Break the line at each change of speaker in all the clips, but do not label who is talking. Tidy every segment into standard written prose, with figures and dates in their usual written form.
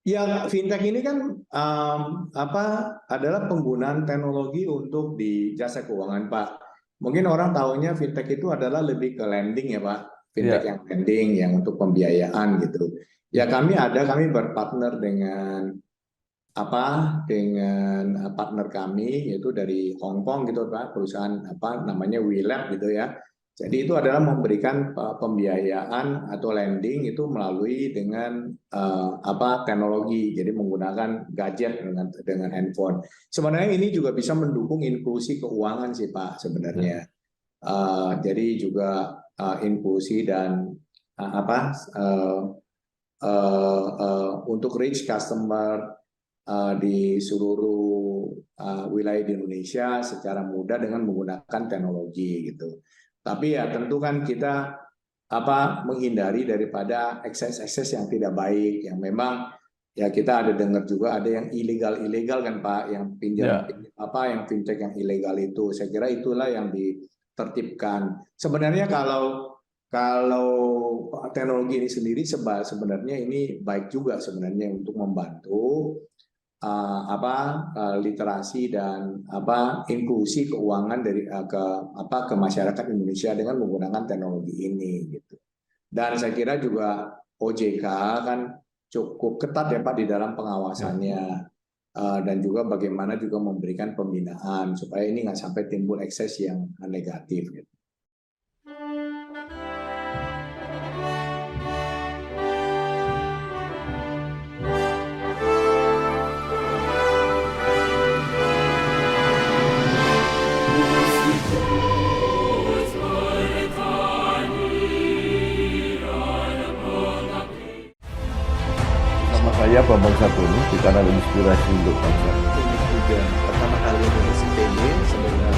Ya, fintech ini kan adalah penggunaan teknologi untuk di jasa keuangan, Pak. Mungkin orang tahunya fintech itu adalah lebih ke lending ya, Pak. Fintech
Ya.
yang lending, yang untuk pembiayaan gitu. Ya kami berpartner dengan partner kami yaitu dari Hong Kong gitu Pak, perusahaan namanya WeLab gitu ya. Jadi itu adalah memberikan pembiayaan atau lending itu melalui dengan teknologi, jadi menggunakan gadget dengan handphone. Sebenarnya ini juga bisa mendukung inklusi keuangan sih Pak sebenarnya. Jadi juga inklusi dan untuk reach customer di seluruh wilayah di Indonesia secara mudah dengan menggunakan teknologi gitu. Tapi ya tentu kan kita menghindari daripada ekses-ekses yang tidak baik, yang memang ya kita ada dengar juga ada yang ilegal kan Pak, yang yang fintech yang ilegal itu. Saya kira itulah yang ditertibkan. Sebenarnya kalau teknologi ini sendiri sebenarnya ini baik juga sebenarnya untuk membantu literasi dan inklusi keuangan dari ke masyarakat Indonesia dengan menggunakan teknologi ini gitu. Dan saya kira juga OJK kan cukup ketat ya Pak di dalam pengawasannya dan juga bagaimana juga memberikan pembinaan supaya ini nggak sampai timbul ekses yang negatif gitu.
Saya Bambang Satono di kanal Inspirasi untuk Bangsa.
Juga pertama kali nulis IPB sebenarnya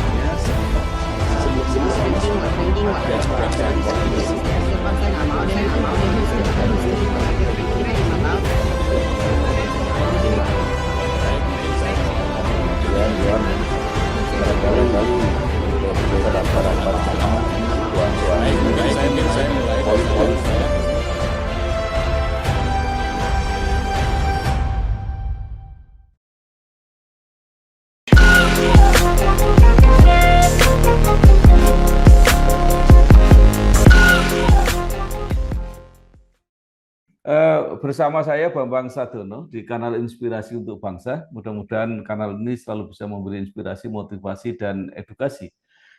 Bersama saya Bambang Sadono di kanal Inspirasi untuk Bangsa. Mudah-mudahan kanal ini selalu bisa memberi inspirasi, motivasi, dan edukasi.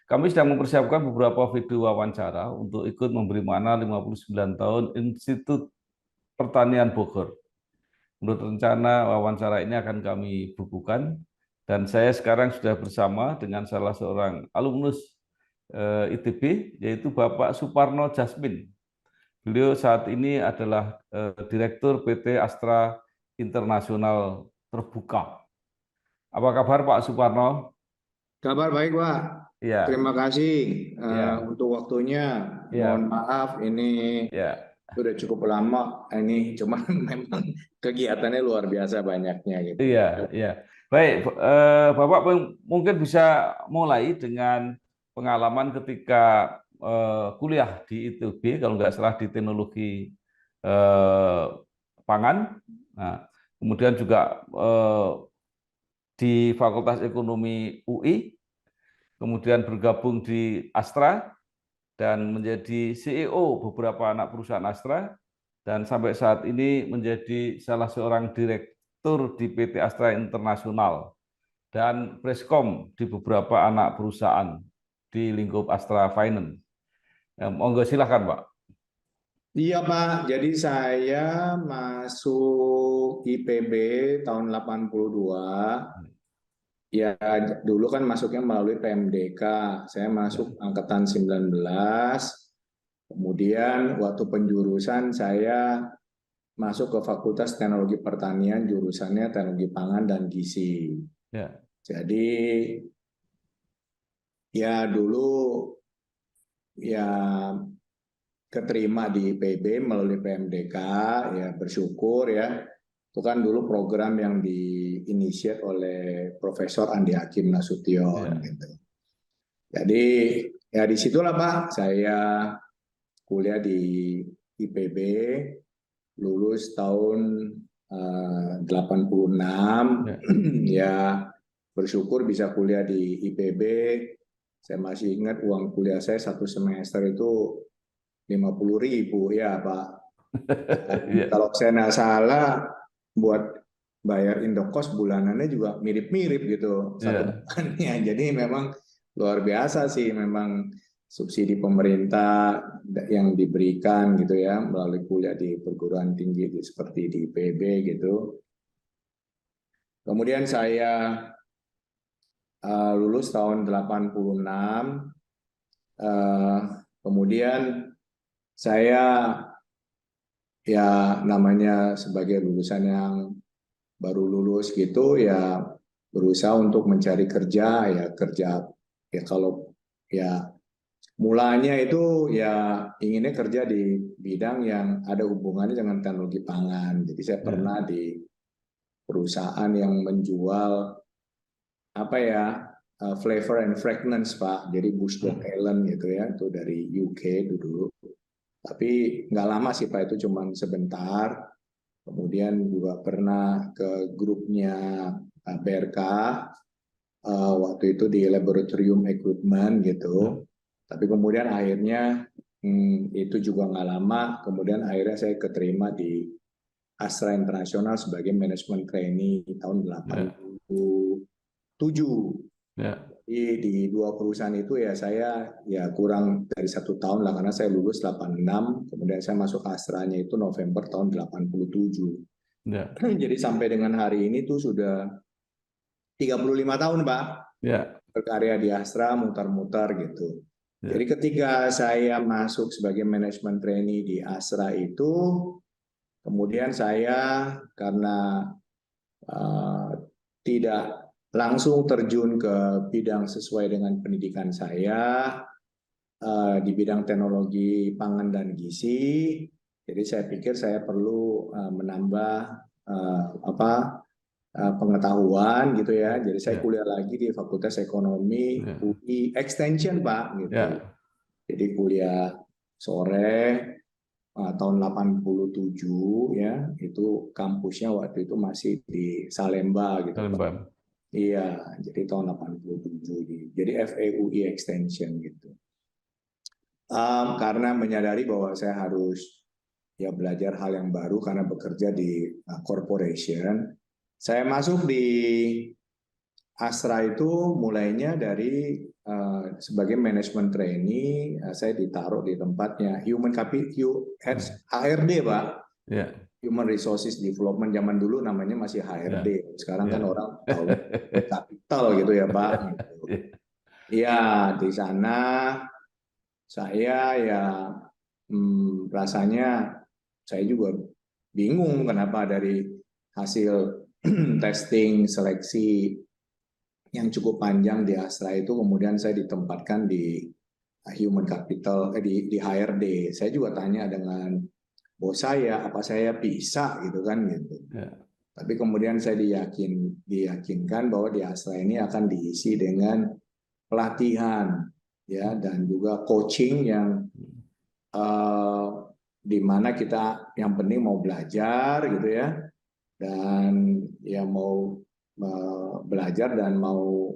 Kami sedang mempersiapkan beberapa video wawancara untuk ikut memberi makna 59 tahun Institut Pertanian Bogor. Menurut rencana wawancara ini akan kami bukukan, dan saya sekarang sudah bersama dengan salah seorang alumnus ITB, yaitu Bapak Suparno Jasmin. Beliau saat ini adalah Direktur PT Astra Internasional Terbuka. Apa kabar Pak Suparno?
Kabar baik Pak.
Ya.
Terima kasih
Ya.
untuk waktunya.
Ya.
Mohon maaf ini sudah cukup lama ini, cuman memang kegiatannya luar biasa banyaknya gitu.
Iya, iya. Baik, Bapak mungkin bisa mulai dengan pengalaman ketika kuliah di ITB, kalau nggak salah di teknologi pangan. Nah, kemudian juga di Fakultas Ekonomi UI, kemudian bergabung di Astra dan menjadi CEO beberapa anak perusahaan Astra, dan sampai saat ini menjadi salah seorang direktur di PT Astra Internasional dan Preskom di beberapa anak perusahaan di lingkup Astra Finance. Monggo silakan Pak.
Iya Pak, jadi saya masuk IPB tahun 82. Ya dulu kan masuknya melalui PMDK. Saya masuk angkatan 19. Kemudian waktu penjurusan saya masuk ke Fakultas Teknologi Pertanian, jurusannya Teknologi Pangan dan Gizi. Jadi ya dulu ya keterima di IPB melalui PMDK, ya bersyukur ya. Itu kan dulu program yang diinisiat oleh Profesor Andi Hakim Nasution gitu. Jadi ya disitulah Pak saya kuliah di IPB, lulus tahun 86,
Ya.
ya bersyukur bisa kuliah di IPB. Saya masih ingat uang kuliah saya satu semester itu 50.000 ya Pak.
Ya.
Kalau saya nggak salah buat bayar indokos bulanannya juga mirip-mirip gitu satu
Ya.
bulannya. Jadi memang luar biasa sih memang subsidi pemerintah yang diberikan gitu ya melalui kuliah di perguruan tinggi seperti di IPB gitu. Kemudian saya lulus tahun 86. Kemudian saya ya namanya sebagai lulusan yang baru lulus gitu ya berusaha untuk mencari kerja ya kalau ya mulanya itu ya inginnya kerja di bidang yang ada hubungannya dengan teknologi pangan. Jadi saya pernah di perusahaan yang menjual apa ya flavor and fragrance Pak. Jadi Bush Dog Allen gitu ya itu dari UK dulu. Tapi nggak lama sih Pak, itu cuma sebentar. Kemudian juga pernah ke grupnya BRK waktu itu di laboratorium equipment gitu. Tapi kemudian akhirnya itu juga nggak lama. Kemudian akhirnya saya keterima di Astra International sebagai manajemen trainee tahun 87.
Ya.
Jadi di dua perusahaan itu ya saya ya kurang dari 1 tahun lah karena saya lulus 86, kemudian saya masuk Astranya itu November tahun 87.
Ya.
Jadi sampai dengan hari ini tuh sudah 35 tahun Pak
Ya.
berkarya di Astra, mutar-mutar gitu.
Ya.
Jadi ketika saya masuk sebagai manajemen trainee di Astra itu, kemudian saya karena tidak langsung terjun ke bidang sesuai dengan pendidikan saya di bidang teknologi pangan dan gizi. Jadi saya pikir saya perlu menambah pengetahuan gitu ya. Jadi saya kuliah lagi di Fakultas Ekonomi UI Extension Pak gitu.
Ya.
Jadi kuliah sore tahun 87 ya, itu kampusnya waktu itu masih di Salemba gitu.
Salemba.
Iya, jadi tahun 87. Jadi FEUI Extension gitu. Karena menyadari bahwa saya harus ya belajar hal yang baru karena bekerja di corporation. Saya masuk di Astra itu mulainya dari sebagai manajemen trainee, saya ditaruh di tempatnya Human Capital HRD Pak.
Ya.
Human Resources Development zaman dulu namanya masih HRD. Sekarang kan orang tahu kapital gitu ya Pak. Iya, di sana saya ya rasanya saya juga bingung kenapa dari hasil testing seleksi yang cukup panjang di Astra itu kemudian saya ditempatkan di Human Capital di HRD. Saya juga tanya dengan bos saya, apa saya bisa gitu kan gitu. Ya. Tapi kemudian saya diyakinkan bahwa di Astra ini akan diisi dengan pelatihan ya dan juga coaching yang di mana kita yang penting mau belajar gitu ya dan ya mau belajar dan mau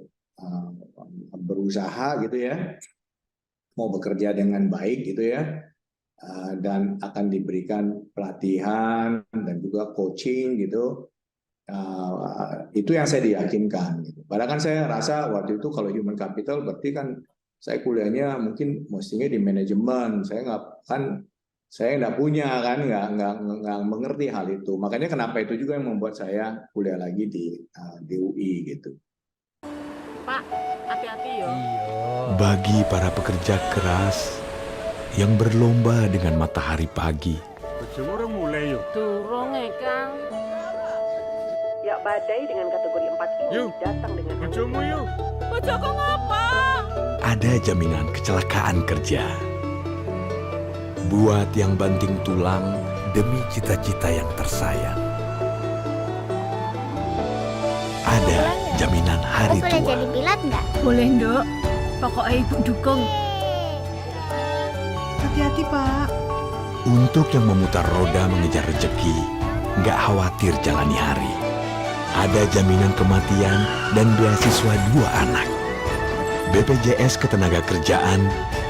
berusaha gitu ya, mau bekerja dengan baik gitu ya. Dan akan diberikan pelatihan dan juga coaching gitu. Itu yang saya diyakinkan gitu. Padahal kan saya rasa waktu itu kalau human capital berarti kan saya kuliahnya mungkin mestinya di manajemen. Saya nggak punya kan, nggak mengerti hal itu. Makanya kenapa itu juga yang membuat saya kuliah lagi di UI gitu.
Pak, hati-hati yo.
Bagi para pekerja keras yang berlomba dengan matahari pagi.
Bojomu mulai yuk.
Durung Kang.
Ya badai dengan kategori 4 ini
Yuk.
datang dengan
Bojomu yuk.
Bojoku ngapa?
Ada jaminan kecelakaan kerja. Buat yang banting tulang demi cita-cita yang tersayang. Ada jaminan hari
Boleh
tua.
jadi pilot nggak?
Boleh, Nduk. Pokoknya Ibu dukung.
Hati-hati Pak.
Untuk yang memutar roda mengejar rezeki, nggak khawatir jalani hari. Ada jaminan kematian dan beasiswa 2 anak. BPJS Ketenagakerjaan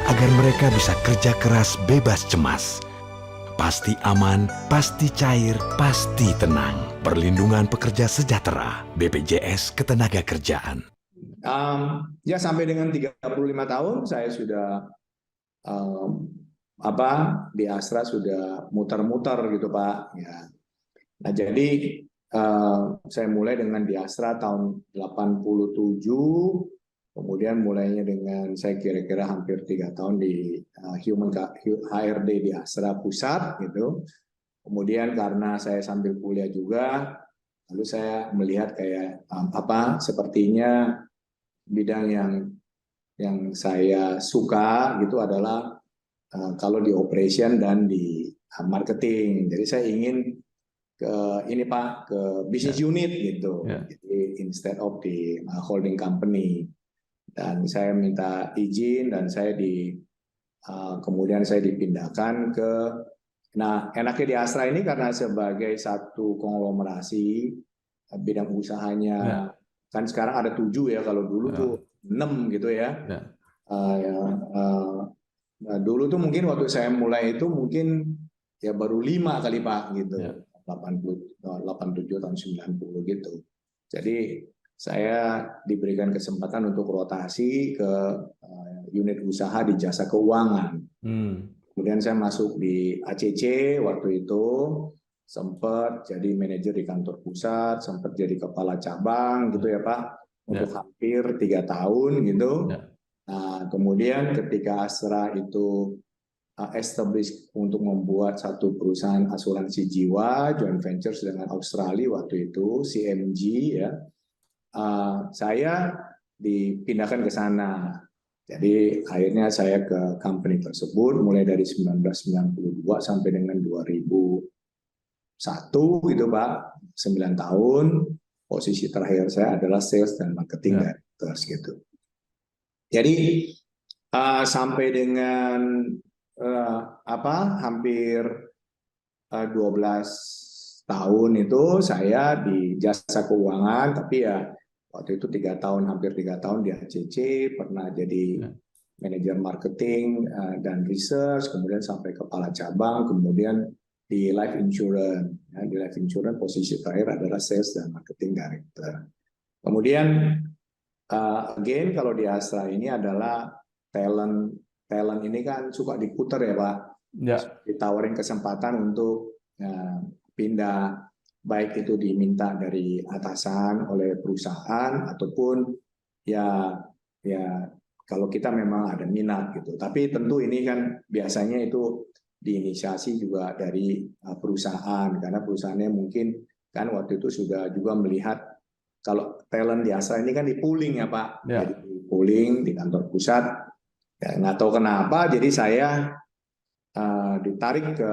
agar mereka bisa kerja keras bebas cemas. Pasti aman, pasti cair, pasti tenang. Perlindungan pekerja sejahtera. BPJS Ketenagakerjaan.
Ya sampai dengan 35 tahun saya sudah di Astra sudah muter-muter gitu Pak. Ya. Nah jadi saya mulai dengan di Astra tahun 87. Kemudian mulainya dengan saya kira-kira hampir 3 tahun di HRD di Astra Pusat gitu. Kemudian karena saya sambil kuliah juga, lalu saya melihat kayak sepertinya bidang yang saya suka gitu adalah kalau di operation dan di marketing. Jadi saya ingin ke ini Pak, ke business unit gitu. Jadi instead of di holding company. Dan saya minta izin dan saya kemudian saya dipindahkan ke, nah enaknya di Astra ini karena sebagai satu konglomerasi bidang usahanya kan sekarang ada 7 ya, kalau dulu tuh 6 gitu ya. Dulu tuh mungkin waktu saya mulai itu mungkin ya baru 5 kali Pak gitu, 87 tahun 90 gitu. Jadi saya diberikan kesempatan untuk rotasi ke unit usaha di jasa keuangan. Kemudian saya masuk di ACC waktu itu, sempat jadi manajer di kantor pusat, sempat jadi kepala cabang gitu ya Pak, untuk hampir 3 tahun gitu. Nah, kemudian ketika Astra itu establish untuk membuat satu perusahaan asuransi jiwa, joint ventures dengan Australia waktu itu, CMG ya. Saya dipindahkan ke sana. Jadi akhirnya saya ke company tersebut mulai dari 1992 sampai dengan 2001 gitu Pak, 9 tahun. Posisi terakhir saya adalah sales dan marketing directors gitu. Jadi sampai dengan hampir 12 tahun itu saya di jasa keuangan, tapi ya waktu itu 3 tahun, hampir 3 tahun di ACC, pernah jadi manajer marketing dan research, kemudian sampai kepala cabang, kemudian di life insurance. Di life insurance posisi terakhir adalah sales dan marketing director. Kemudian again kalau di Astra ini adalah talent ini kan suka diputar ya Pak, ditawarin kesempatan untuk pindah, baik itu diminta dari atasan oleh perusahaan ataupun ya kalau kita memang ada minat gitu. Tapi tentu ini kan biasanya itu diinisiasi juga dari perusahaan, karena perusahaannya mungkin kan waktu itu sudah juga melihat kalau talent di Astra ini kan di pooling ya Pak, jadi di pooling di kantor pusat. Ya, nggak tahu kenapa, jadi saya ditarik ke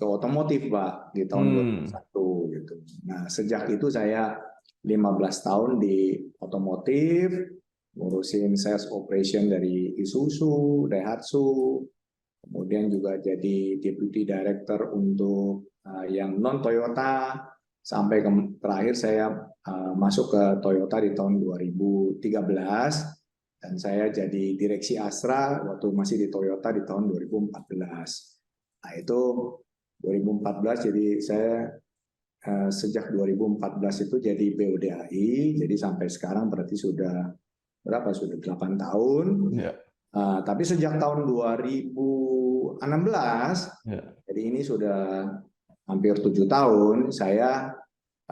otomotif Pak di tahun 2001 gitu. Nah sejak itu saya 15 tahun di otomotif, ngurusin sales operation dari Isuzu, Daihatsu, kemudian juga jadi deputy director untuk yang non Toyota, sampai terakhir saya masuk ke Toyota di tahun 2013. Dan saya jadi direksi Astra waktu masih di Toyota di tahun 2014. Nah itu 2014 jadi saya sejak 2014 itu jadi BODAI, jadi sampai sekarang berarti sudah berapa? Sudah 8 tahun. Tapi sejak tahun 2016, jadi ini sudah hampir 7 tahun saya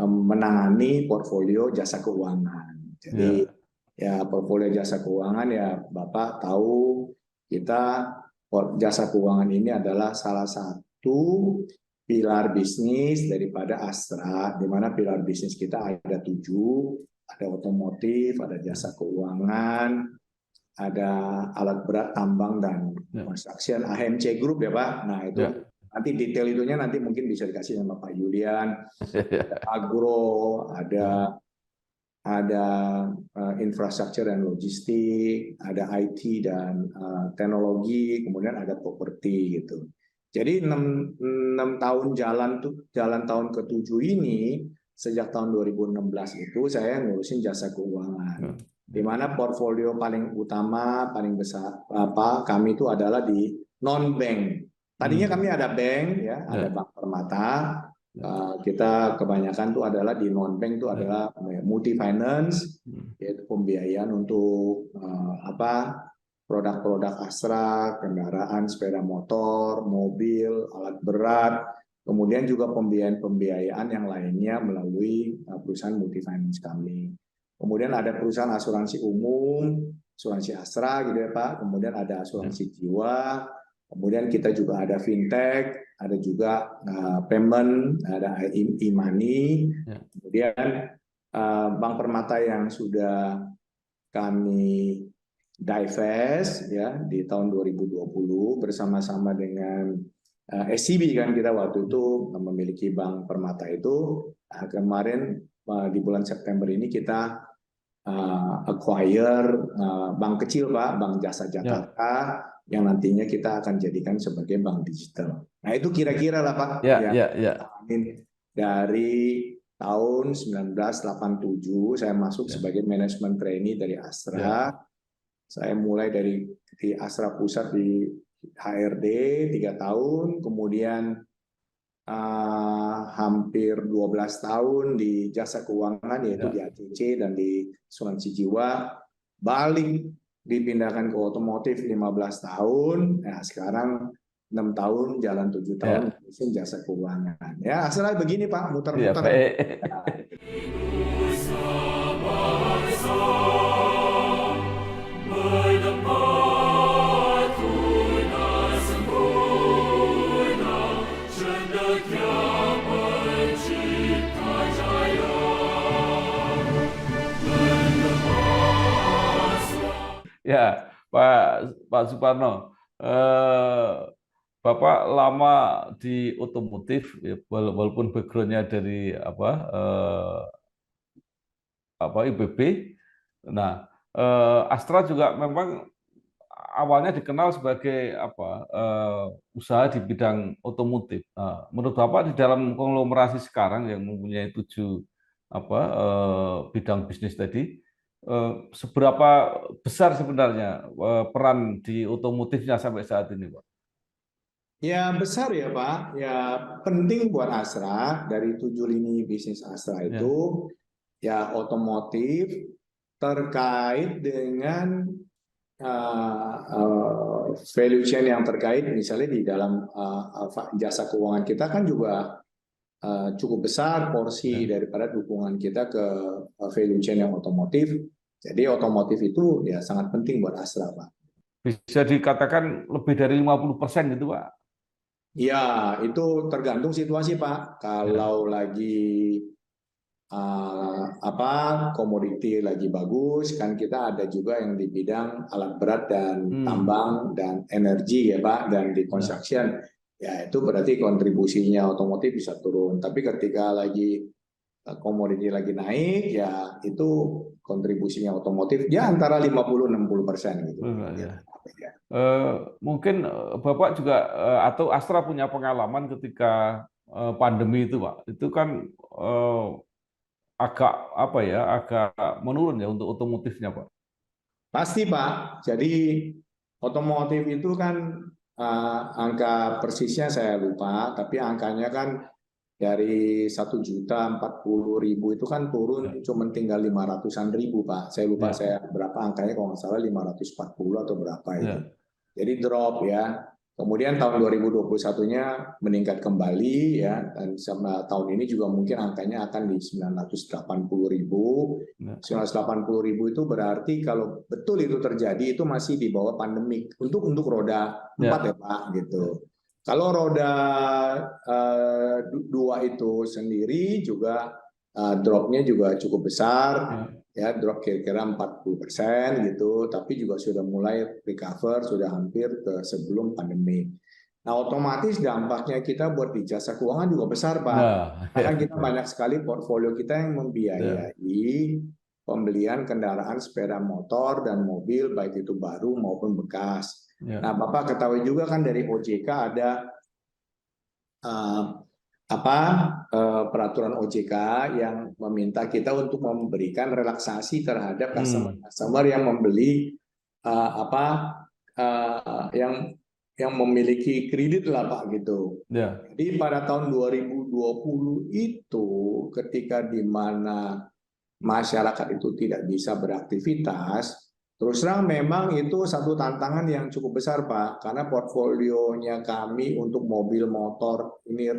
menangani portfolio jasa keuangan. Jadi ya portfolio jasa keuangan ya Bapak tahu, kita jasa keuangan ini adalah salah satu pilar bisnis daripada Astra, di mana pilar bisnis kita ada 7, ada otomotif, ada jasa keuangan, ada alat berat tambang dan construction, AMC Group ya Pak. Nah itu nanti detail itunya nanti mungkin bisa dikasih sama Pak Yulian. Ada agro, ada infrastruktur dan logistik, ada IT dan teknologi, kemudian ada properti gitu. Jadi 6 tahun jalan tahun ke-7 ini sejak tahun 2016 itu saya ngurusin jasa keuangan. Di mana portfolio paling utama, paling besar kami itu adalah di non-bank. Tadinya kami ada bank, ya, ada Bank Permata. Kita kebanyakan itu adalah di non-bank itu adalah multi finance, yaitu pembiayaan untuk produk-produk Astra, kendaraan, sepeda motor, mobil, alat berat, kemudian juga pembiayaan yang lainnya melalui perusahaan multi finance kami. Kemudian ada perusahaan asuransi umum, asuransi Astra gitu ya Pak, kemudian ada asuransi jiwa, kemudian kita juga ada fintech, ada juga payment, ada e-money, kemudian Bank Permata yang sudah kami divest ya di tahun 2020 bersama-sama dengan SCB kan, kita waktu itu memiliki Bank Permata itu. Kemarin di bulan September ini kita acquire bank kecil Pak, Bank Jasa Jakarta, yang nantinya kita akan jadikan sebagai bank digital. Nah itu kira-kira lah Pak dari tahun 1987 saya masuk sebagai manajemen trainee dari Astra. Saya mulai dari di Astra Pusat di HRD 3 tahun, kemudian hampir 12 tahun di jasa keuangan yaitu di ACC dan di asuransi jiwa, balik dipindahkan ke otomotif 15 tahun, nah sekarang 6 tahun, jalan 7 tahun ngurusin jasa keuangan. Ya, Astra begini Pak, muter-muter.
Ya, Pak Suparno, Bapak lama di otomotif, ya, walaupun background-nya dari IPB. Nah, Astra juga memang awalnya dikenal sebagai usaha di bidang otomotif. Nah, menurut Bapak di dalam konglomerasi sekarang yang mempunyai 7 bidang bisnis tadi, seberapa besar sebenarnya peran di otomotifnya sampai saat ini, Pak?
Ya besar ya Pak, ya penting buat Astra. Dari 7 lini bisnis Astra itu ya otomotif terkait dengan value chain yang terkait, misalnya di dalam jasa keuangan kita kan juga cukup besar porsi daripada dukungan kita ke value chain yang otomotif. Jadi otomotif itu ya sangat penting buat Astra, Pak.
Bisa dikatakan lebih dari 50% gitu, Pak?
Ya, itu tergantung situasi, Pak. Kalau lagi komoditi lagi bagus, kan kita ada juga yang di bidang alat berat dan tambang dan energi ya, Pak, dan di construction. Ya, itu berarti kontribusinya otomotif bisa turun. Tapi ketika lagi komoditi lagi naik, ya itu kontribusinya otomotif ya antara 50-60% gitu.
Mungkin Bapak juga atau Astra punya pengalaman ketika pandemi itu, Pak. Itu kan agak menurun ya untuk otomotifnya, Pak.
Pasti, Pak. Jadi otomotif itu kan angka persisnya saya lupa, tapi angkanya kan dari 1.040.000 itu kan turun cuma tinggal 500.000 Pak. Saya lupa saya berapa angkanya, kalau nggak salah 540 atau berapa itu. Jadi drop ya. Kemudian tahun 2021-nya meningkat kembali ya, dan sama tahun ini juga mungkin angkanya akan di 980.000. 980.000 itu berarti kalau betul itu terjadi itu masih di bawah pandemik untuk roda 4 ya Pak gitu. Kalau roda 2 itu sendiri juga drop-nya juga cukup besar, ya drop kira-kira 40% gitu, tapi juga sudah mulai recover, sudah hampir ke sebelum pandemi. Nah, otomatis dampaknya kita buat di jasa keuangan juga besar, Pak. Karena kita banyak sekali portfolio kita yang membiayai pembelian kendaraan sepeda motor dan mobil, baik itu baru maupun bekas. Nah, Bapak ketahui juga kan dari OJK ada peraturan OJK yang meminta kita untuk memberikan relaksasi terhadap customer yang membeli yang memiliki kredit lah Pak gitu.
Ya.
Jadi pada tahun 2020 itu ketika di mana masyarakat itu tidak bisa beraktivitas, terus terang memang itu satu tantangan yang cukup besar Pak, karena portfolionya kami untuk mobil, motor, ini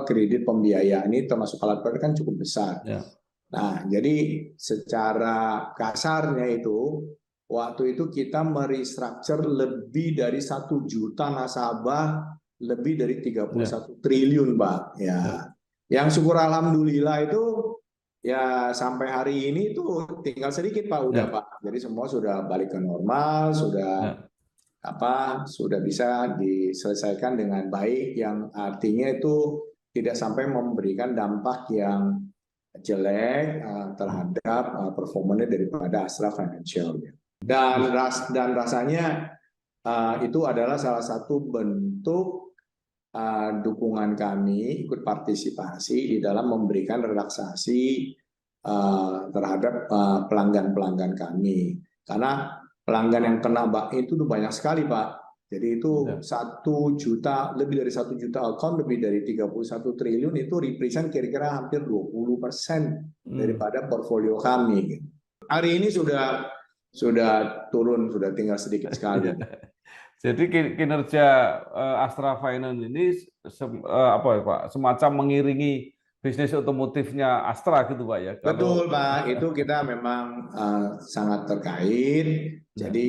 kredit pembiayaan ini termasuk alat berat kan cukup besar.
Ya.
Nah, jadi secara kasarnya itu waktu itu kita merestructure lebih dari 1 juta nasabah, lebih dari 31 triliun Pak. Ya. Yang syukur alhamdulillah itu ya sampai hari ini itu tinggal sedikit Pak udah Pak. Jadi semua sudah balik ke normal, sudah bisa diselesaikan dengan baik, yang artinya itu tidak sampai memberikan dampak yang jelek terhadap performanya daripada Astra Financial. Dan rasanya itu adalah salah satu bentuk dukungan kami ikut partisipasi di dalam memberikan relaksasi terhadap pelanggan-pelanggan kami, karena pelanggan yang kena itu banyak sekali Pak. Jadi itu 1 juta, lebih dari 1 juta account, lebih dari 31 triliun itu represent kira-kira hampir 20% daripada portfolio kami. Hari ini sudah turun, sudah tinggal sedikit sekali.
Jadi kinerja Astra Finance ini semacam mengiringi bisnis otomotifnya Astra gitu Pak ya?
Betul Pak, itu kita memang sangat terkait. Jadi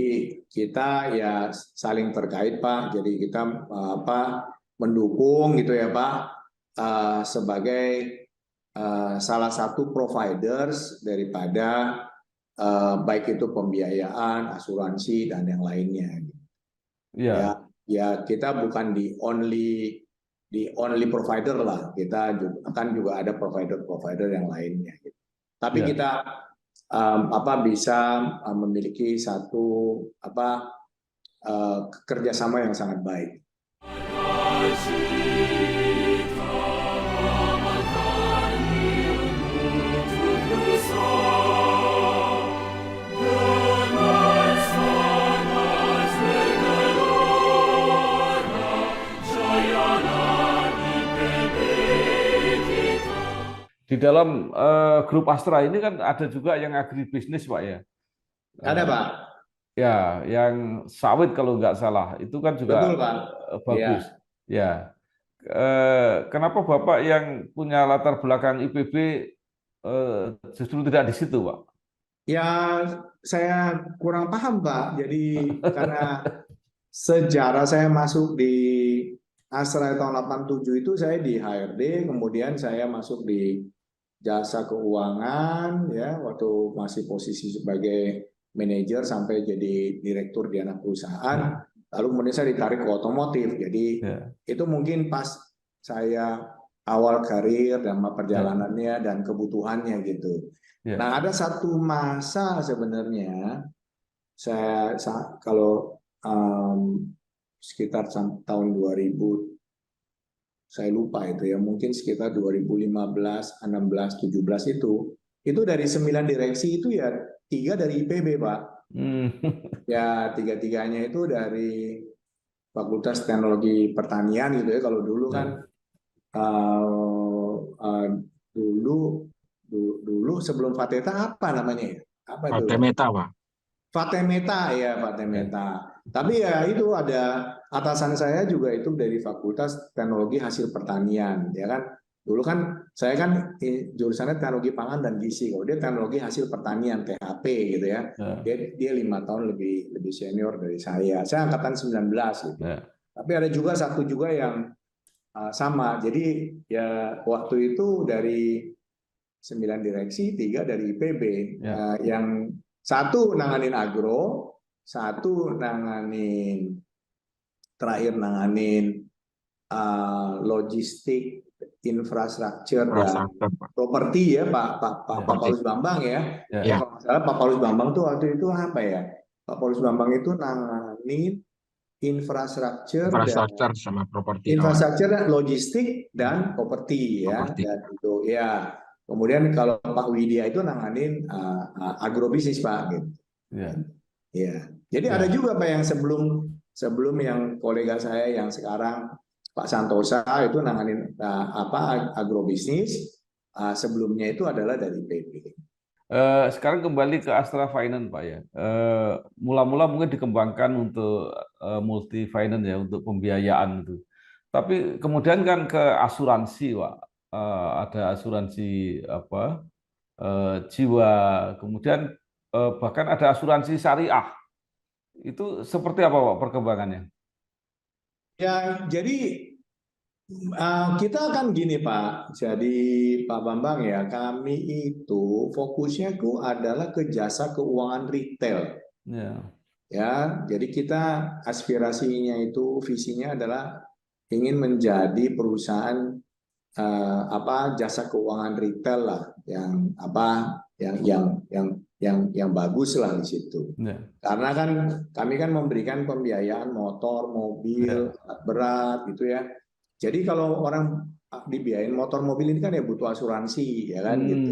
kita ya saling terkait Pak. Jadi kita mendukung gitu ya Pak sebagai salah satu providers daripada baik itu pembiayaan, asuransi dan yang lainnya. Ya kita bukan the only provider lah, kita juga ada provider yang lainnya. Tapi kita bisa memiliki satu kerjasama yang sangat baik.
Di dalam grup Astra ini kan ada juga yang agribisnis Pak ya?
Ada Pak.
Ya, yang sawit kalau nggak salah, itu kan juga
betul, Pak.
Bagus. Ya. Kenapa Bapak yang punya latar belakang IPB justru tidak di situ Pak?
Ya, saya kurang paham Pak. Jadi karena sejarah saya masuk di Astra tahun 87 itu saya di HRD, kemudian saya masuk di jasa keuangan ya waktu masih posisi sebagai manajer sampai jadi direktur di anak perusahaan. Lalu kemudian saya ditarik ke otomotif. Jadi itu mungkin pas saya awal karir dan perjalanannya dan kebutuhannya gitu. Nah, ada satu masa sebenarnya saya kalau sekitar tahun 2000, saya lupa itu ya, mungkin sekitar 2015, 16, 17 itu dari 9 direksi itu ya 3 dari IPB Pak. Ya 3-3-nya itu dari Fakultas Teknologi Pertanian gitu ya. Kalau dulu kan dulu sebelum Fateta apa namanya ya? Apa itu?
Fatemeta Pak.
Fatemeta ya, Fatemeta. Tapi ya itu ada atasan saya juga itu dari Fakultas Teknologi Hasil Pertanian, ya kan. Dulu kan saya kan jurusannya Teknologi Pangan dan Gizi. Kalau dia Teknologi Hasil Pertanian (THP) gitu ya. Dia 5 tahun lebih senior dari saya. Saya angkatan 19 gitu. Tapi ada juga satu juga yang sama. Jadi ya waktu itu dari 9 direksi, 3 dari IPB. Yang satu nanganin agro, satu terakhir nanganin logistik, infrastruktur dan properti ya Pak Paulus Bambang ya. Kalau nggak salah Pak Paulus Bambang tuh waktu itu apa ya? Pak Paulus Bambang itu nanganin infrastruktur
sama properti.
infrastruktur logistik dan properti ya.
Properti.
Dan itu ya. Kemudian kalau Pak Widya itu nanganin agrobisnis Pak gitu.
Ya.
Ya. Jadi ada juga Pak yang sebelum yang kolega saya yang sekarang Pak Santosa itu nanganin agrobisnis. Sebelumnya itu adalah dari PP.
Sekarang kembali ke Astra Finance Pak ya. Mula-mula mungkin dikembangkan untuk multi finance ya, untuk pembiayaan itu. Tapi kemudian kan ke asuransi Pak. Ada asuransi jiwa, kemudian bahkan ada asuransi syariah. Itu seperti apa Pak perkembangannya?
Ya, jadi kita kan gini Pak, jadi Pak Bambang ya, kami itu fokusnya adalah ke jasa keuangan retail. Ya, jadi kita aspirasinya itu, visinya adalah ingin menjadi perusahaan jasa keuangan retail lah, yang bagus lah di situ. Karena kan kami kan memberikan pembiayaan motor, mobil, alat berat gitu ya. Jadi kalau orang dibiayain motor mobil ini kan ya butuh asuransi ya kan gitu.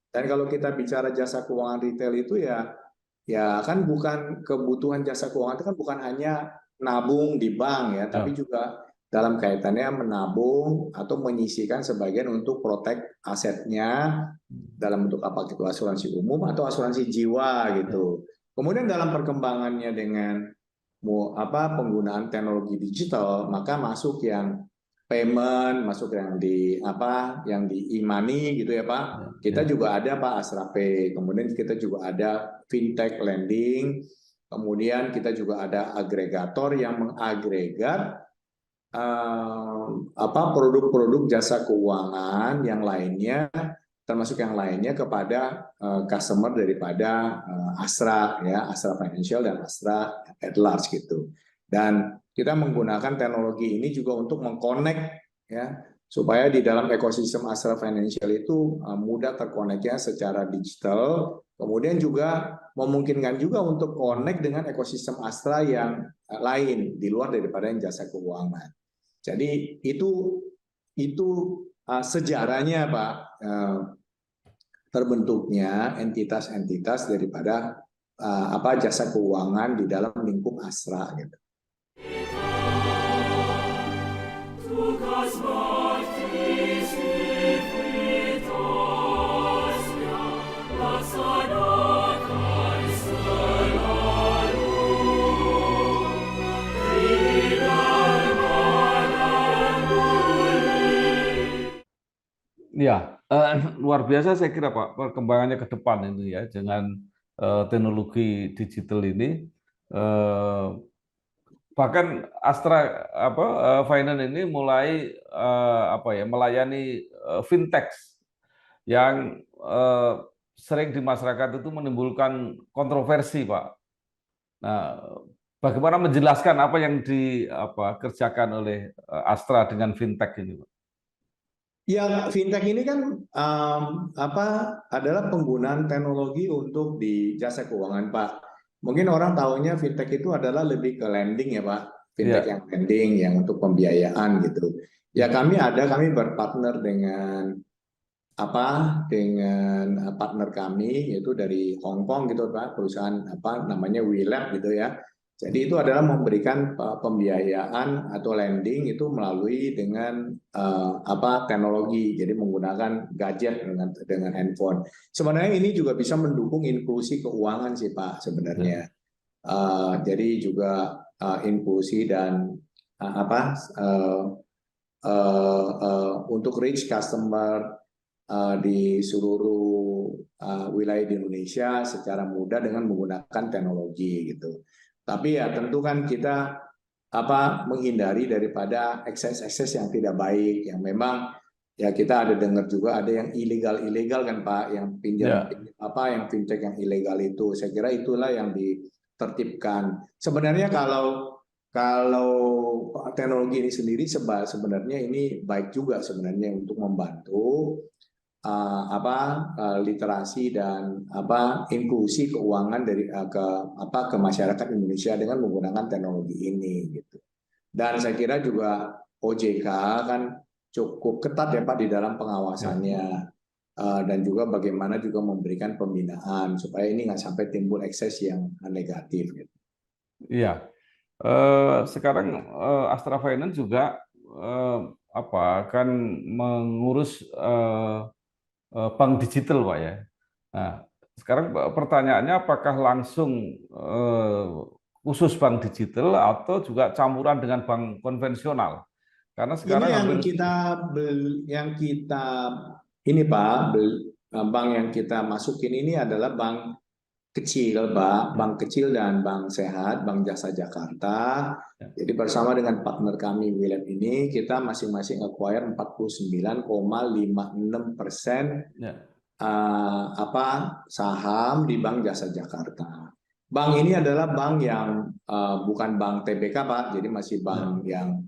Dan kalau kita bicara jasa keuangan retail itu ya kan bukan kebutuhan jasa keuangan itu kan bukan hanya nabung di bank ya, tapi juga dalam kaitannya menabung atau menyisihkan sebagian untuk protek asetnya dalam bentuk apa itu asuransi umum atau asuransi jiwa gitu. Kemudian dalam perkembangannya dengan penggunaan teknologi digital, maka masuk yang payment, masuk yang di e-money gitu ya Pak. Kita juga ada Pak Astra Pay, kemudian kita juga ada fintech lending, kemudian kita juga ada agregator yang mengagregat produk-produk jasa keuangan yang lainnya, termasuk yang lainnya kepada customer daripada Astra ya, Astra Financial dan Astra at large gitu. Dan kita menggunakan teknologi ini juga untuk mengkonek ya, supaya di dalam ekosistem Astra Financial itu mudah terkoneknya secara digital, kemudian juga memungkinkan juga untuk connect dengan ekosistem Astra yang lain di luar daripada yang jasa keuangan. Jadi itu sejarahnya Pak, terbentuknya entitas-entitas daripada jasa keuangan di dalam lingkup Astra gitu.
Ya, luar biasa saya kira Pak perkembangannya ke depan ini ya, dengan teknologi digital ini. Bahkan Astra Finance ini mulai melayani fintech yang sering di masyarakat itu menimbulkan kontroversi Pak. Nah, bagaimana menjelaskan apa yang dikerjakan oleh Astra dengan fintech ini Pak?
Ya, fintech ini kan adalah penggunaan teknologi untuk di jasa keuangan, Pak. Mungkin orang tahunya fintech itu adalah lebih ke lending ya, Pak. Fintech yang lending, yang untuk pembiayaan gitu. Ya, kami berpartner dengan partner kami yaitu dari Hong Kong gitu, Pak. Perusahaan namanya WeLab gitu ya. Jadi itu adalah memberikan pembiayaan atau lending itu melalui dengan teknologi, jadi menggunakan gadget dengan handphone. Sebenarnya ini juga bisa mendukung inklusi keuangan sih Pak sebenarnya. Jadi juga inklusi dan untuk reach customer di seluruh wilayah di Indonesia secara mudah dengan menggunakan teknologi gitu. Tapi ya tentu kan kita menghindari daripada ekses-ekses yang tidak baik, yang memang ya kita ada dengar juga ada yang ilegal kan Pak, yang pinjam yang fintech yang ilegal itu. Saya kira itulah yang ditertibkan. Sebenarnya kalau teknologi ini sendiri sebenarnya ini baik juga sebenarnya untuk membantu literasi dan inklusi keuangan dari ke masyarakat Indonesia dengan menggunakan teknologi ini gitu. Dan saya kira juga OJK kan cukup ketat ya Pak di dalam pengawasannya. Dan juga bagaimana juga memberikan pembinaan supaya ini nggak sampai timbul ekses yang negatif. Gitu.
Iya, sekarang Astra Finance juga akan mengurus bank digital, Pak ya. Nah, sekarang pertanyaannya apakah langsung khusus bank digital atau juga campuran dengan bank konvensional? Karena sekarang
bank yang kita masukin ini adalah bank kecil, Pak, bank kecil dan bank sehat, Bank Jasa Jakarta. Jadi bersama dengan partner kami Wilab ini kita masing-masing acquire 49,56% saham di Bank Jasa Jakarta. Bank ini adalah bank yang bukan bank TBK, Pak, jadi masih bank yang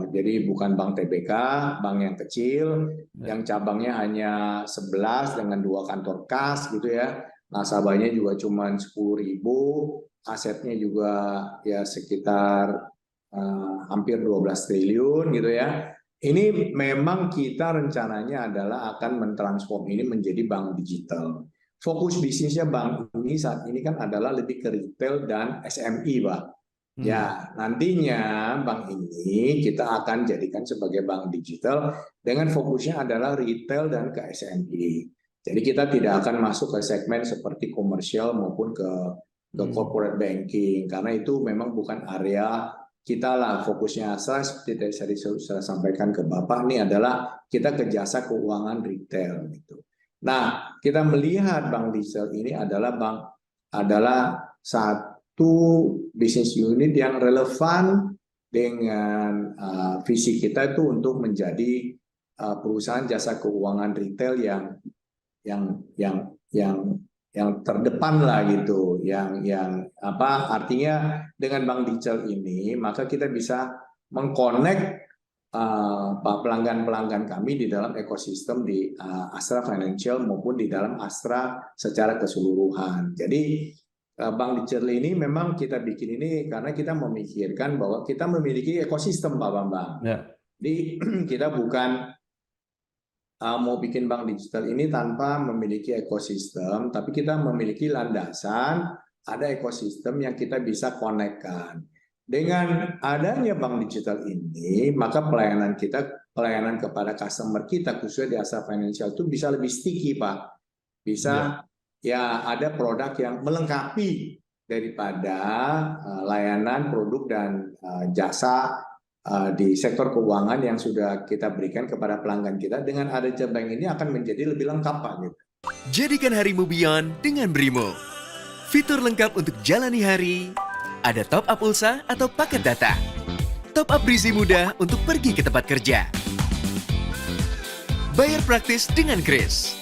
jadi bukan bank TBK, bank yang kecil, yang cabangnya hanya 11 dengan 2 kantor kas gitu ya. Nasabahnya juga cuma 10.000, asetnya juga ya sekitar hampir 12 triliun gitu ya. Ini memang kita rencananya adalah akan mentransform ini menjadi bank digital. Fokus bisnisnya bank ini saat ini kan adalah lebih ke retail dan SME, Pak. Ya, nantinya bank ini kita akan jadikan sebagai bank digital dengan fokusnya adalah retail dan ke SME. Jadi kita tidak akan masuk ke segmen seperti komersial maupun ke corporate banking karena itu memang bukan area kita lah. Fokusnya seperti tadi saya sampaikan ke Bapak ini adalah kita ke jasa keuangan retail gitu. Nah, kita melihat bank digital ini adalah satu bisnis unit yang relevan dengan visi kita itu untuk menjadi perusahaan jasa keuangan retail yang terdepan lah gitu, artinya dengan bank digital ini maka kita bisa mengkonek pelanggan-pelanggan kami di dalam ekosistem di Astra Financial maupun di dalam Astra secara keseluruhan. Jadi bank digital ini memang kita bikin ini karena kita memikirkan bahwa kita memiliki ekosistem, Pak Bambang. Jadi kita bukan mau bikin bank digital ini tanpa memiliki ekosistem, tapi kita memiliki landasan, ada ekosistem yang kita bisa konekkan. Dengan adanya bank digital ini, maka pelayanan kepada customer kita, khususnya di Astra Financial itu bisa lebih sticky, Pak. Bisa ya ada produk yang melengkapi daripada layanan produk dan jasa di sektor keuangan yang sudah kita berikan kepada pelanggan kita. Dengan adanya bank ini akan menjadi lebih lengkap, Pak. Gitu.
Jadikan harimu beyond dengan Brimo. Fitur lengkap untuk jalani hari, ada top up pulsa atau paket data. Top up berisi mudah untuk pergi ke tempat kerja. Bayar praktis dengan Kris.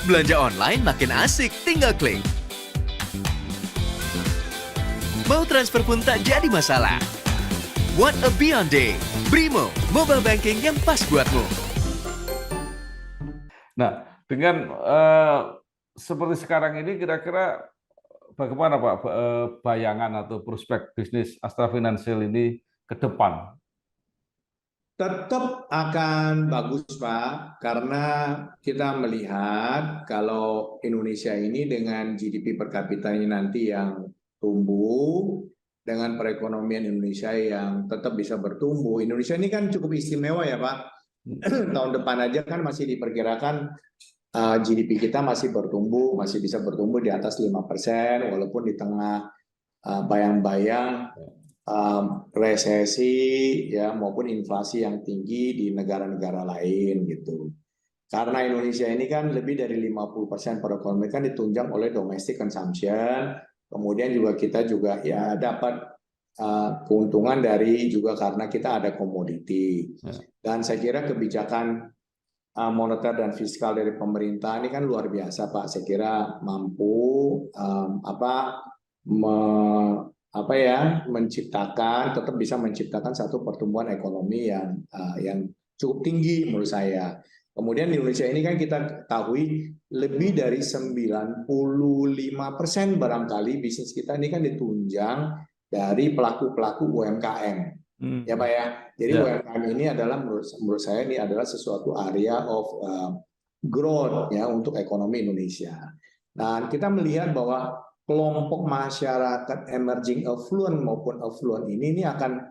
Belanja online makin asik, tinggal klik. Mau transfer pun tak jadi masalah. What a beyond day. Brimo, mobile banking yang pas buatmu.
Nah, dengan seperti sekarang ini kira-kira bagaimana Pak bayangan atau prospek bisnis Astra Financial ini ke depan?
Tetap akan bagus, Pak, karena kita melihat kalau Indonesia ini dengan GDP per kapitanya nanti yang tumbuh, dengan perekonomian Indonesia yang tetap bisa bertumbuh. Indonesia ini kan cukup istimewa ya, Pak. Tahun depan aja kan masih diperkirakan GDP kita masih bisa bertumbuh di atas 5%, walaupun di tengah bayang-bayang resesi ya maupun inflasi yang tinggi di negara-negara lain gitu. Karena Indonesia ini kan lebih dari 50% perekonomian kan ditunjang oleh domestic consumption, kemudian juga kita juga ya dapat keuntungan dari juga karena kita ada komoditi. Dan saya kira kebijakan moneter dan fiskal dari pemerintah ini kan luar biasa, Pak. Saya kira mampu tetap bisa menciptakan satu pertumbuhan ekonomi yang cukup tinggi menurut saya. Kemudian di Indonesia ini kan kita ketahui lebih dari 95% barangkali bisnis kita ini kan ditunjang dari pelaku-pelaku UMKM. Ya Pak ya. Jadi UMKM ini adalah menurut saya ini adalah sesuatu area of growth ya untuk ekonomi Indonesia. Dan kita melihat bahwa kelompok masyarakat emerging affluent maupun affluent ini akan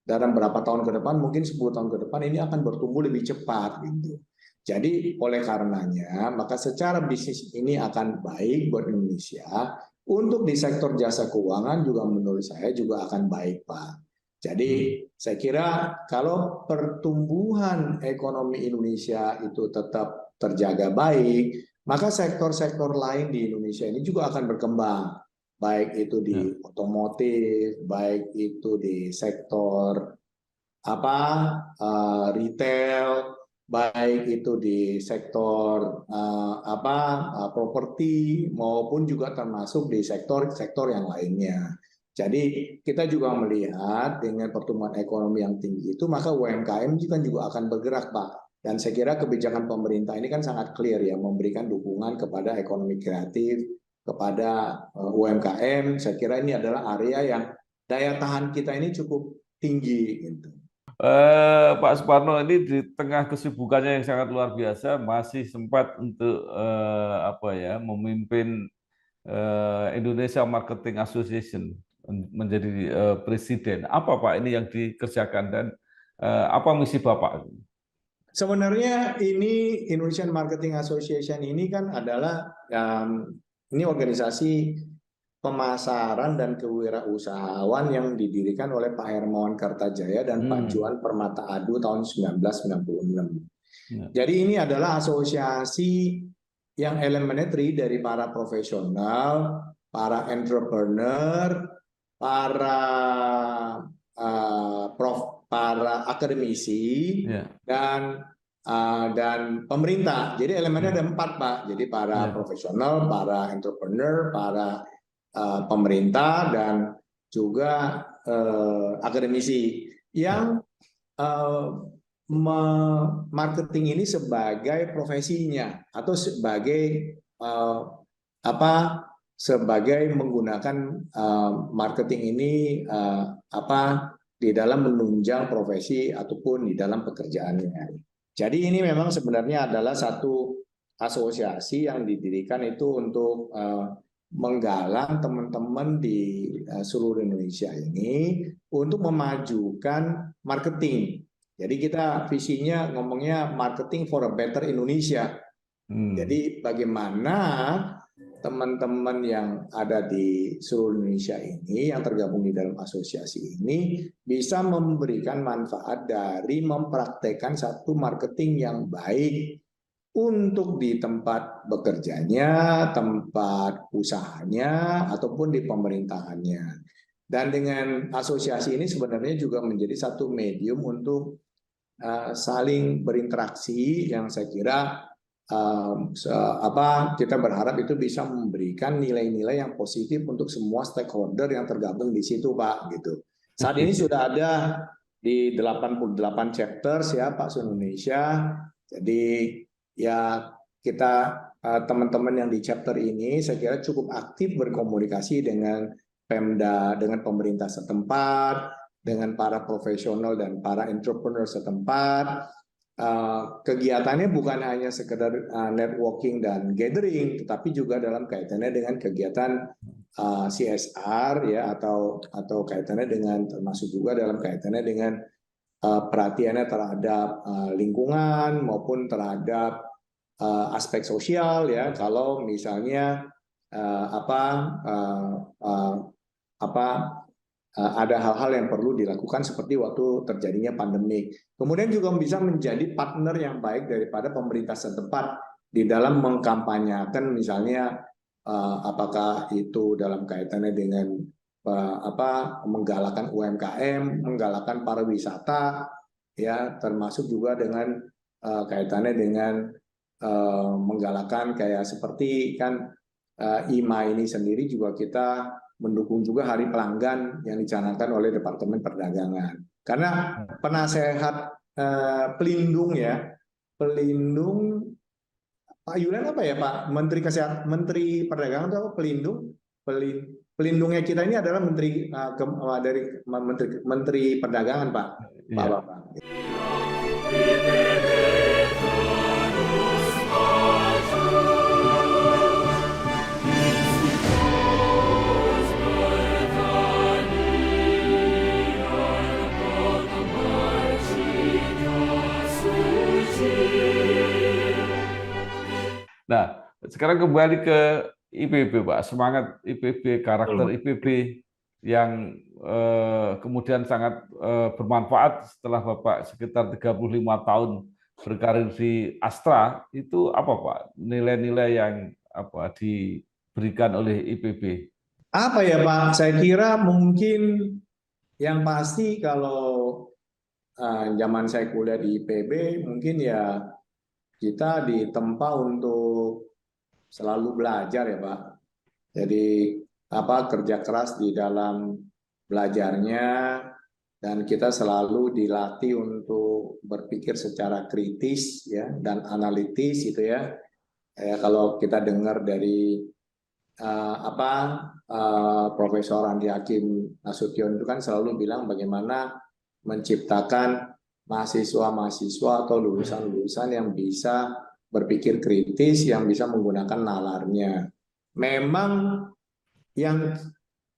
dalam berapa tahun ke depan, mungkin 10 tahun ke depan ini akan bertumbuh lebih cepat gitu. Jadi oleh karenanya maka secara bisnis ini akan baik buat Indonesia. Untuk di sektor jasa keuangan juga menurut saya juga akan baik Pak. Jadi saya kira kalau pertumbuhan ekonomi Indonesia itu tetap terjaga baik, maka sektor-sektor lain di Indonesia ini juga akan berkembang. Baik itu di otomotif, baik itu di sektor retail, baik itu di sektor properti maupun juga termasuk di sektor-sektor yang lainnya. Jadi kita juga melihat dengan pertumbuhan ekonomi yang tinggi itu maka UMKM juga akan bergerak Pak. Dan saya kira kebijakan pemerintah ini kan sangat clear ya, memberikan dukungan kepada ekonomi kreatif, kepada UMKM. Saya kira ini adalah area yang daya tahan kita ini cukup tinggi gitu.
Pak Suparno ini di tengah kesibukannya yang sangat luar biasa masih sempat untuk memimpin Indonesia Marketing Association menjadi presiden. Apa Pak ini yang dikerjakan dan apa misi Bapak?
Sebenarnya ini Indonesian Marketing Association ini kan adalah ini organisasi pemasaran dan kewirausahaan yang didirikan oleh Pak Hermawan Kartajaya dan Pak Juan Permata Adu tahun 1996. Jadi ini adalah asosiasi yang elemennya terdiri dari para profesional, para entrepreneur, para akademisi dan pemerintah. Jadi elemennya ada 4 Pak. Jadi para profesional, para entrepreneur, para pemerintah dan juga akademisi yang marketing ini sebagai profesinya atau sebagai sebagai menggunakan marketing ini di dalam menunjang profesi ataupun di dalam pekerjaannya. Jadi ini memang sebenarnya adalah satu asosiasi yang didirikan itu untuk menggalang teman-teman di seluruh Indonesia ini untuk memajukan marketing. Jadi kita visinya ngomongnya marketing for a better Indonesia. Jadi bagaimana teman-teman yang ada di seluruh Indonesia ini yang tergabung di dalam asosiasi ini bisa memberikan manfaat dari mempraktekkan satu marketing yang baik untuk di tempat bekerjanya, tempat usahanya, ataupun di pemerintahannya. Dan dengan asosiasi ini sebenarnya juga menjadi satu medium untuk saling berinteraksi yang saya kira kita berharap itu bisa memberikan nilai-nilai yang positif untuk semua stakeholder yang tergabung di situ Pak gitu. Saat ini sudah ada di 88 chapters ya Pak se-Indonesia. Jadi ya kita teman-teman yang di chapter ini saya kira cukup aktif berkomunikasi dengan Pemda, dengan pemerintah setempat, dengan para profesional dan para entrepreneur setempat. Kegiatannya bukan hanya sekedar networking dan gathering, tetapi juga dalam kaitannya dengan kegiatan CSR ya atau kaitannya dengan termasuk juga dalam kaitannya dengan perhatiannya terhadap lingkungan maupun terhadap aspek sosial ya. Kalau misalnya ada hal-hal yang perlu dilakukan seperti waktu terjadinya pandemi. Kemudian juga bisa menjadi partner yang baik daripada pemerintah setempat di dalam mengkampanyekan misalnya apakah itu dalam kaitannya dengan menggalakkan UMKM, menggalakkan pariwisata ya, termasuk juga dengan kaitannya dengan menggalakkan kayak seperti kan IMA ini sendiri juga kita mendukung juga hari pelanggan yang dicanangkan oleh Departemen Perdagangan. Karena penasehat pelindung ya, pelindung Pak Yulian apa ya Pak? Menteri Kesehatan, Menteri Perdagangan atau apa? Pelindungnya kita ini adalah dari Menteri Perdagangan Pak, Pak
Iya.
Bapak.
Nah, sekarang kembali ke IPB, Pak. Semangat IPB, karakter IPB yang kemudian sangat bermanfaat setelah Bapak sekitar 35 tahun berkarir di Astra, itu apa, Pak? Nilai-nilai yang diberikan oleh IPB?
Apa ya Pak? Saya kira mungkin yang pasti kalau zaman saya kuliah di IPB, mungkin ya kita ditempa untuk selalu belajar ya Pak. Jadi kerja keras di dalam belajarnya, dan kita selalu dilatih untuk berpikir secara kritis ya dan analitis gitu ya. Kalau kita dengar dari Profesor Andi Hakim Nasution itu kan selalu bilang bagaimana menciptakan mahasiswa-mahasiswa atau lulusan-lulusan yang bisa berpikir kritis, yang bisa menggunakan nalarnya. Memang yang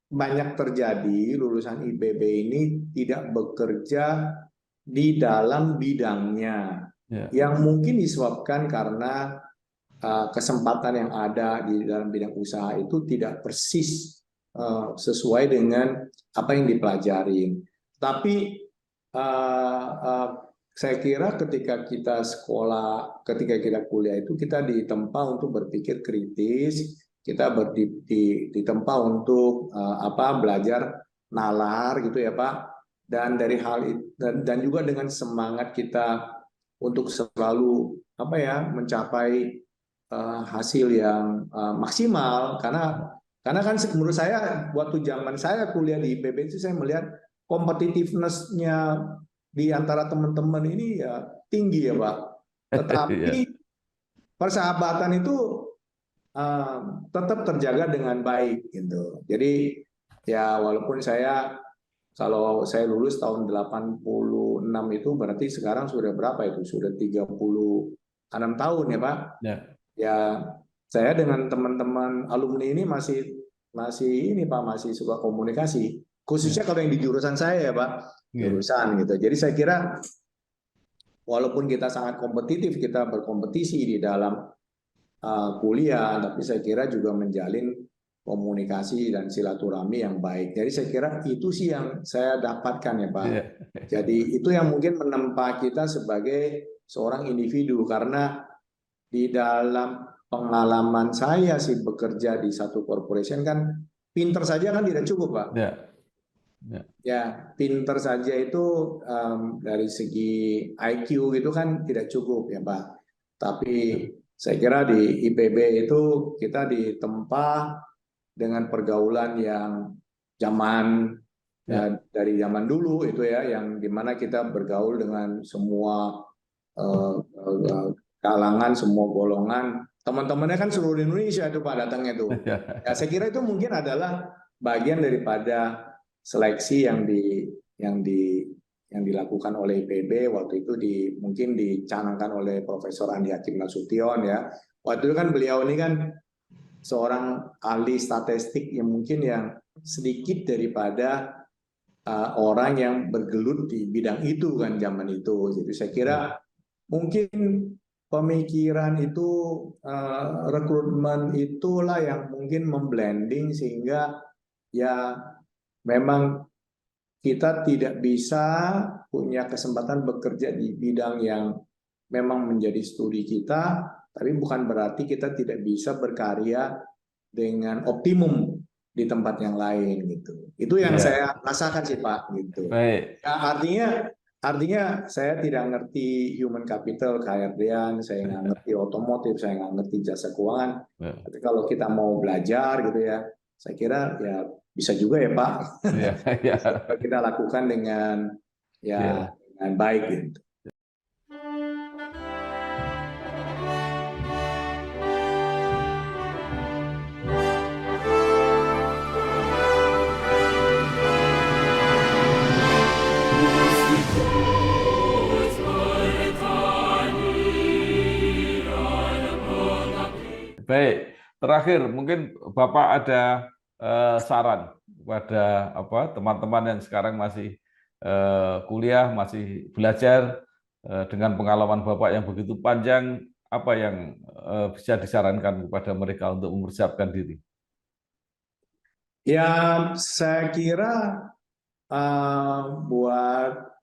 banyak terjadi, lulusan IPB ini tidak bekerja di dalam bidangnya, yang mungkin disebabkan karena kesempatan yang ada di dalam bidang usaha itu tidak persis sesuai dengan apa yang dipelajarin. Tapi saya kira ketika kita sekolah, ketika kita kuliah itu kita ditempa untuk berpikir kritis, kita ditempa untuk belajar nalar gitu ya Pak. Dan dari hal itu, dan juga dengan semangat kita untuk selalu mencapai hasil yang maksimal, karena kan menurut saya waktu zaman saya kuliah di IPB itu saya melihat competitiveness-nya di antara teman-teman ini ya tinggi ya Pak. Tetapi persahabatan itu tetap terjaga dengan baik gitu. Jadi ya walaupun kalau saya lulus tahun 86 itu berarti sekarang sudah berapa itu? Sudah 36 tahun ya Pak. Ya saya dengan teman-teman alumni ini masih ini Pak, masih suka komunikasi. Khususnya kalau yang di jurusan saya ya Pak, jurusan gitu. Jadi saya kira walaupun kita sangat kompetitif, kita berkompetisi di dalam kuliah, tapi saya kira juga menjalin komunikasi dan silaturahmi yang baik. Jadi saya kira itu sih yang saya dapatkan ya Pak. Jadi itu yang mungkin menempa kita sebagai seorang individu, karena di dalam pengalaman saya sih bekerja di satu corporation kan pinter saja kan tidak cukup Pak. Ya, pinter saja itu dari segi IQ gitu kan tidak cukup ya Pak. Tapi saya kira di IPB itu kita ditempa dengan pergaulan yang dari zaman dulu itu ya, yang dimana kita bergaul dengan semua kalangan, semua golongan. Teman-temannya kan seluruh Indonesia itu Pak datangnya tuh. Ya, saya kira itu mungkin adalah bagian daripada seleksi yang dilakukan oleh IPB waktu itu mungkin dicanangkan oleh Profesor Andi Hakim Nasution ya. Waktu itu kan beliau ini kan seorang ahli statistik yang mungkin yang sedikit daripada orang yang bergelut di bidang itu kan zaman itu. Jadi saya kira mungkin pemikiran itu, rekrutmen itulah yang mungkin memblending sehingga ya memang kita tidak bisa punya kesempatan bekerja di bidang yang memang menjadi studi kita, tapi bukan berarti kita tidak bisa berkarya dengan optimum di tempat yang lain gitu. Itu yang saya rasakan sih Pak gitu.
Baik.
Ya, artinya saya tidak ngerti human capital, KRD-an, saya nggak ngerti otomotif, saya nggak ngerti jasa keuangan. Tapi kalau kita mau belajar gitu ya, saya kira ya bisa juga ya Pak. Kita lakukan dengan dengan baik gitu.
Baik, terakhir mungkin Bapak ada saran kepada teman-teman yang sekarang masih kuliah, masih belajar dengan pengalaman Bapak yang begitu panjang, apa yang bisa disarankan kepada mereka untuk mempersiapkan diri?
Ya, saya kira buat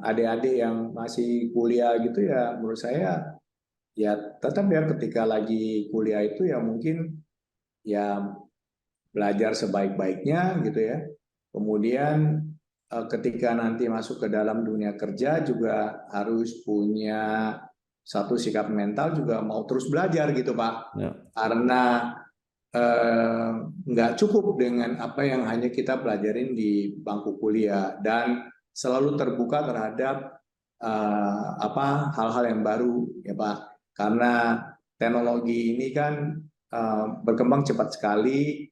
adik-adik yang masih kuliah gitu ya, menurut saya ya tetap ya ketika lagi kuliah itu ya mungkin ya belajar sebaik-baiknya gitu ya. Kemudian ketika nanti masuk ke dalam dunia kerja juga harus punya satu sikap mental juga mau terus belajar gitu Pak.
Ya.
Karena nggak cukup dengan apa yang hanya kita pelajarin di bangku kuliah dan selalu terbuka terhadap hal-hal yang baru ya Pak. Karena teknologi ini kan berkembang cepat sekali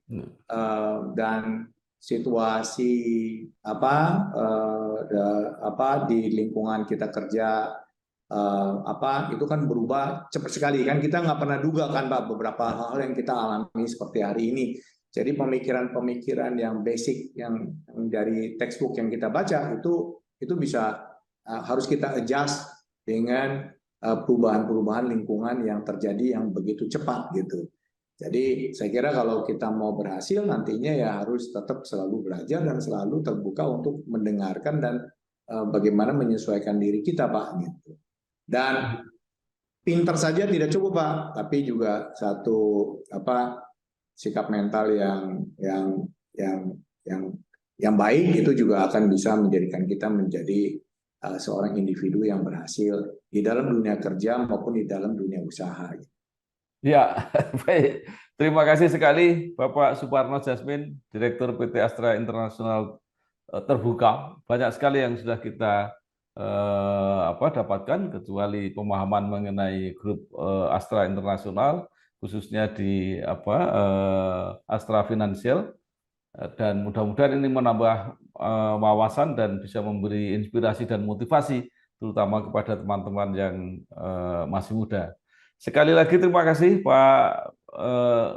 dan situasi di lingkungan kita kerja itu kan berubah cepat sekali kan, kita nggak pernah duga kan Pak beberapa hal yang kita alami seperti hari ini. Jadi pemikiran-pemikiran yang basic yang dari textbook yang kita baca itu bisa harus kita adjust dengan perubahan-perubahan lingkungan yang terjadi yang begitu cepat gitu. Jadi saya kira kalau kita mau berhasil nantinya ya harus tetap selalu belajar dan selalu terbuka untuk mendengarkan dan bagaimana menyesuaikan diri kita Pak gitu. Dan pintar saja tidak cukup Pak, tapi juga satu sikap mental yang baik itu juga akan bisa menjadikan kita menjadi seorang individu yang berhasil di dalam dunia kerja maupun di dalam dunia usaha.
Ya, baik. Terima kasih sekali Bapak Suparno Jasmin, Direktur PT Astra Internasional Terbuka. Banyak sekali yang sudah kita dapatkan, kecuali pemahaman mengenai grup Astra Internasional, khususnya di Astra Financial. Dan mudah-mudahan ini menambah wawasan dan bisa memberi inspirasi dan motivasi, terutama kepada teman-teman yang masih muda. Sekali lagi terima kasih Pak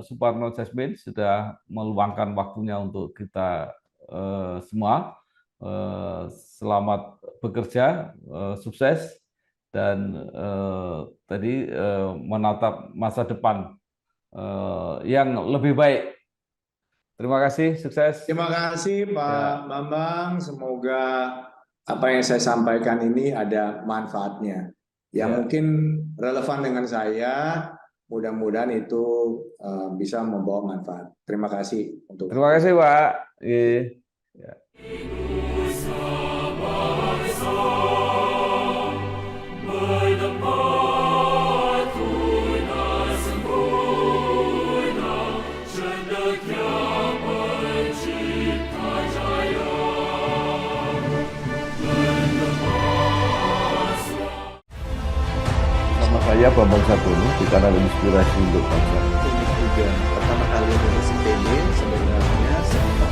Suparno Jasmin sudah meluangkan waktunya untuk kita semua. Selamat bekerja, sukses, dan tadi menatap masa depan yang lebih baik. Terima kasih, sukses.
Terima kasih Pak Bambang, semoga apa yang saya sampaikan ini ada manfaatnya. Ya, mungkin relevan dengan saya, mudah-mudahan itu bisa membawa manfaat. Terima kasih untuk.
Terima kasih Pak. Ya. Saya Bambang Sadono di kanal Inspirasi untuk Bangsa.
Ini juga pertama kali lulus IPB sebenarnya sebelum